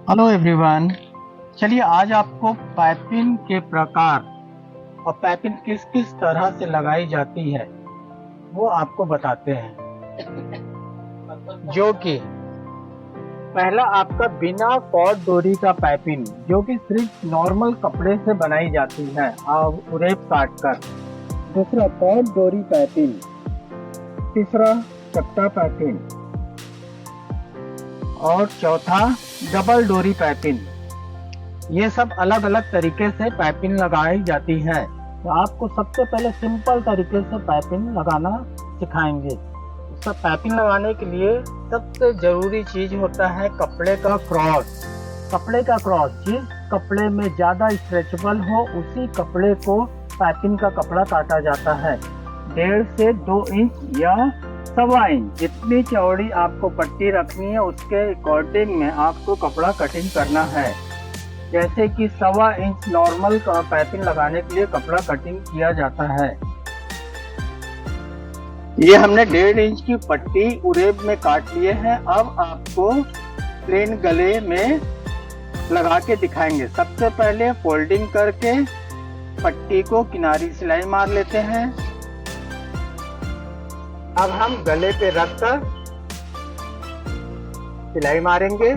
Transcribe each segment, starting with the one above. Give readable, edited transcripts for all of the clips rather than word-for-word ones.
Hello everyone. चलिए आज आपको पाइपिंग के प्रकार और पाइपिंग किस किस तरह से लगाई जाती है वो आपको बताते हैं। जो कि पहला आपका बिना कॉर्ड डोरी का पाइपिंग, जो कि सिर्फ नॉर्मल कपड़े से बनाई जाती है और उरेब काट कर। दूसरा कॉर्ड डोरी पाइपिंग। तीसरा चपटा पाइपिंग। और चौथा डबल डोरी पाइपिंग। ये सब अलग अलग तरीके से पाइपिंग लगाई जाती है। तो आपको सबसे पहले सिंपल तरीके से पाइपिंग लगाना सिखाएंगे। सब पाइपिंग लगाने के लिए सबसे जरूरी चीज होता है कपड़े का क्रॉस। कपड़े का क्रॉस, जिस कपड़े में ज्यादा स्ट्रेचेबल हो उसी कपड़े को पाइपिंग का कपड़ा काटा जाता है। 1.5 से 2 इंच या 1.25 इंच जितनी चौड़ी आपको पट्टी रखनी है उसके अकॉर्डिंग में आपको कपड़ा कटिंग करना है। जैसे कि 1.25 इंच नॉर्मल का पाइपिंग लगाने के लिए कपड़ा कटिंग किया जाता है। ये हमने 1.5 इंच की पट्टी उरेब में काट लिए हैं। अब आपको प्लेन गले में लगा के दिखाएंगे। सबसे पहले फोल्डिंग करके पट्टी को किनारी सिलाई मार लेते हैं। अब हम गले पे रखकर सिलाई मारेंगे।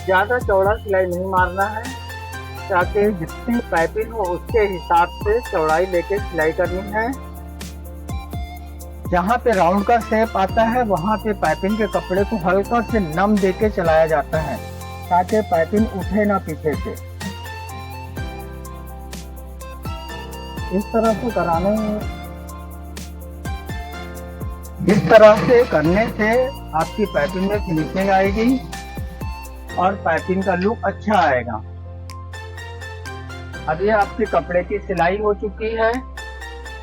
ज्यादा चौड़ा सिलाई नहीं मारना है, ताकि जितनी पाइपिंग हो उसके हिसाब से चौड़ाई लेके सिलाई करनी है। जहाँ पे राउंड का शेप आता है वहाँ पे पाइपिंग के कपड़े को हल्का से नम देके चलाया जाता है, ताकि पाइपिंग उठे ना पीछे से। इस तरह से करने से आपकी पाइपिंग में फिनिशिंग आएगी और पाइपिंग का लुक अच्छा आएगा। अब ये आपके कपड़े की सिलाई हो चुकी है।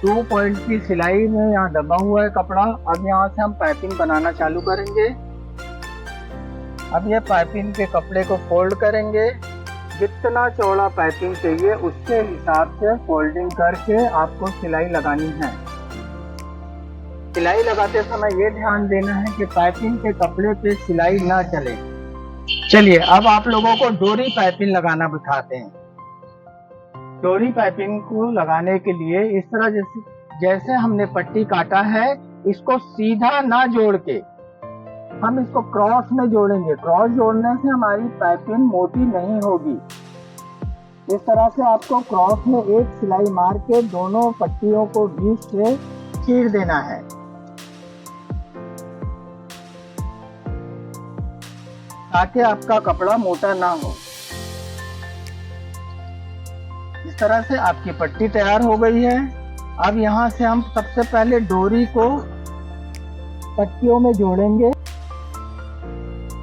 2 पॉइंट की सिलाई में यहाँ दबा हुआ है कपड़ा। अब यहाँ से हम पाइपिंग बनाना चालू करेंगे। अब ये पाइपिंग के कपड़े को फोल्ड करेंगे। जितना चौड़ा पाइपिंग चाहिए उसके हिसाब से फोल्डिंग करके आपको सिलाई लगानी है। सिलाई लगाते समय ये ध्यान देना है कि पाइपिंग के कपड़े पे सिलाई ना चले। चलिए अब आप लोगों को डोरी पाइपिंग लगाना दिखाते हैं। डोरी पाइपिंग को लगाने के लिए इस तरह जैसे हमने पट्टी काटा है, इसको सीधा ना जोड़ के हम इसको क्रॉस में जोड़ेंगे। क्रॉस जोड़ने से हमारी पाइपिंग मोटी नहीं होगी। इस तरह से आपको क्रॉस में एक सिलाई मार के दोनों पट्टियों को बीच से चीर देना है। ताकि आपका कपड़ा मोटा ना हो। इस तरह से आपकी पट्टी तैयार हो गई है। अब यहाँ से हम सबसे पहले डोरी को पट्टियों में जोड़ेंगे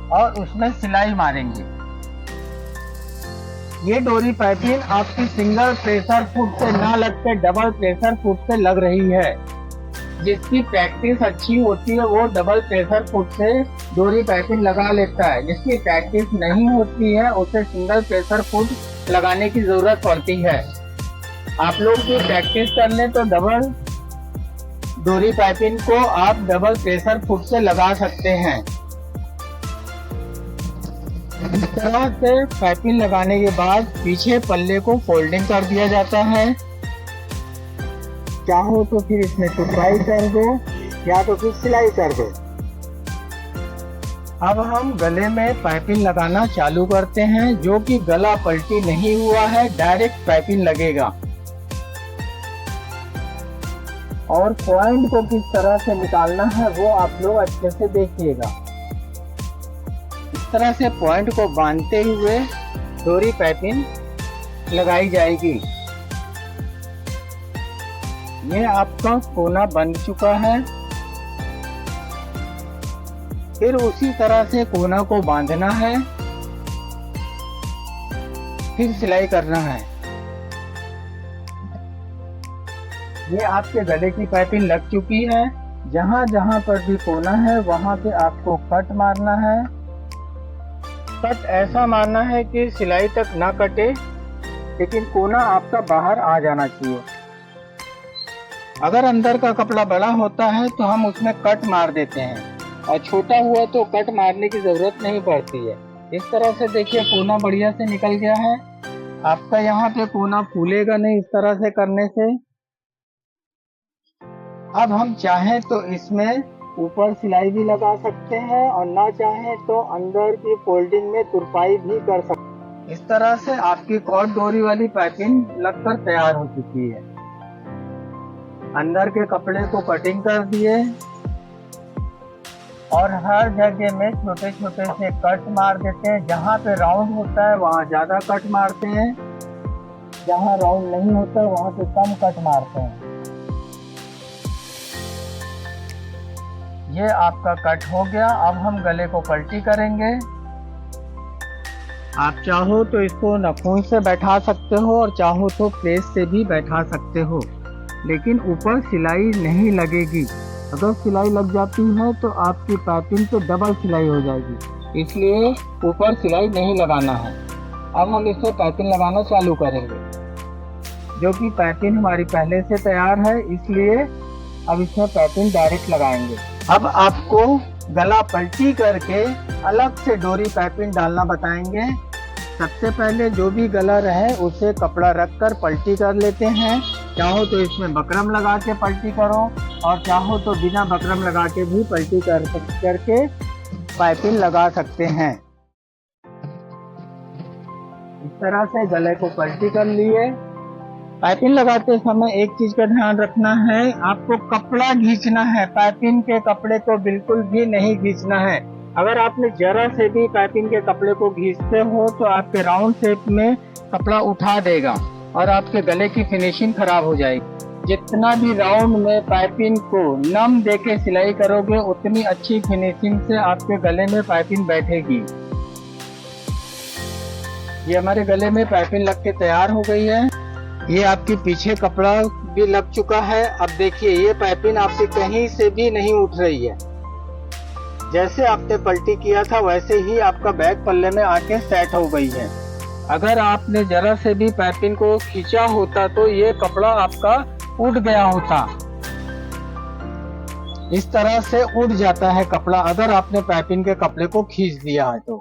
और उसमें सिलाई मारेंगे। ये डोरी पाइपिंग आपकी सिंगल प्रेशर फुट से ना लग के डबल प्रेशर फुट से लग रही है। जिसकी प्रैक्टिस अच्छी होती है वो डबल प्रेशर फुट से डोरी पाइपिंग लगा लेता है। जिसकी प्रैक्टिस नहीं होती है उसे सिंगल प्रेशर फुट लगाने की जरूरत पड़ती है। आप लोग भी प्रैक्टिस कर लें तो डबल डोरी पाइपिंग को आप डबल प्रेशर फुट से लगा सकते हैं। इस तरह से पाइपिंग लगाने के बाद पीछे पल्ले को फोल्डिंग कर दिया जाता है। चाहो तो फिर इसमें टुकड़ाई कर दो या तो फिर सिलाई कर दो। अब हम गले में पाइपिंग लगाना चालू करते हैं, जो कि गला पलटी नहीं हुआ है, डायरेक्ट पाइपिंग लगेगा। और पॉइंट को किस तरह से निकालना है वो आप लोग अच्छे से देखिएगा। इस तरह से पॉइंट को बांधते हुए डोरी पाइपिंग लगाई जाएगी। ये आपका कोना बन चुका है। फिर उसी तरह से कोना को बांधना है, फिर सिलाई करना है। ये आपके गले की पाइपिंग लग चुकी है। जहां जहां पर भी कोना है वहां पे आपको कट मारना है। कट ऐसा मारना है कि सिलाई तक ना कटे, लेकिन कोना आपका बाहर आ जाना चाहिए। अगर अंदर का कपड़ा बड़ा होता है तो हम उसमें कट मार देते हैं। और छोटा हुआ तो कट मारने की जरूरत नहीं पड़ती है। इस तरह से देखिए कोना बढ़िया से निकल गया है। आपका यहाँ पे कोना फूलेगा नहीं इस तरह से करने से। अब हम चाहें तो इसमें ऊपर सिलाई भी लगा सकते हैं और ना चाहें तो अंदर की फोल्डिंग में तुरपाई भी कर सकते हैं। इस तरह से आपकी कॉर्ड डोरी वाली पाइपिंग लगकर तैयार हो चुकी है। अंदर के कपड़े को कटिंग कर दिए और हर जगह में छोटे छोटे से कट मार देते हैं। जहाँ पे राउंड होता है वहाँ ज़्यादा कट मारते हैं, जहाँ राउंड नहीं होता वहाँ पे कम कट मारते हैं। ये आपका कट हो गया। अब हम गले को पलटी करेंगे। आप चाहो तो इसको नाखून से बैठा सकते हो और चाहो तो प्रेस से भी बैठा सकते हो, लेकिन ऊपर सिलाई नहीं लगेगी। अगर सिलाई लग जाती है तो आपकी पाइपिंग पे डबल सिलाई हो जाएगी, इसलिए ऊपर सिलाई नहीं लगाना है। अब हम इसमें पाइपिंग लगाना चालू करेंगे, जो कि पाइपिंग हमारी पहले से तैयार है, इसलिए अब इसमें पाइपिंग डायरेक्ट लगाएंगे। अब आपको गला पलटी करके अलग से डोरी पाइपिंग डालना बताएंगे। सबसे पहले जो भी गला रहे उसे कपड़ा रखकर पलटी कर लेते हैं। चाहो तो इसमें बकरम लगा के पलटी करो और चाहो तो बिना बकरम लगा के भी पलटी करके पाइपिंग लगा सकते हैं। इस तरह से गले को पलटी कर लिए। पाइपिंग लगाते समय एक चीज का ध्यान रखना है, आपको कपड़ा खींचना है, पाइपिंग के कपड़े को बिल्कुल भी नहीं खींचना है। अगर आपने जरा से भी पाइपिंग के कपड़े को खींचते हो तो आपके राउंड शेप में कपड़ा उठा देगा और आपके गले की फिनिशिंग खराब हो जाएगी। जितना भी राउंड में पाइपिंग को नम देके सिलाई करोगे उतनी अच्छी फिनिशिंग से आपके गले में पाइपिंग बैठेगी। ये हमारे गले में पाइपिंग लग के तैयार हो गई है। ये आपके पीछे कपड़ा भी लग चुका है। अब देखिए ये पाइपिंग आपसे कहीं से भी नहीं उठ रही है। जैसे आपने पलटी किया था वैसे ही आपका बैक पल्ले में आके सेट हो गई है। अगर आपने जरा से भी पाइपिंग को खींचा होता तो ये कपड़ा आपका उठ गया होता। इस तरह से उठ जाता है कपड़ा अगर आपने पाइपिंग के कपड़े को खींच दिया है तो।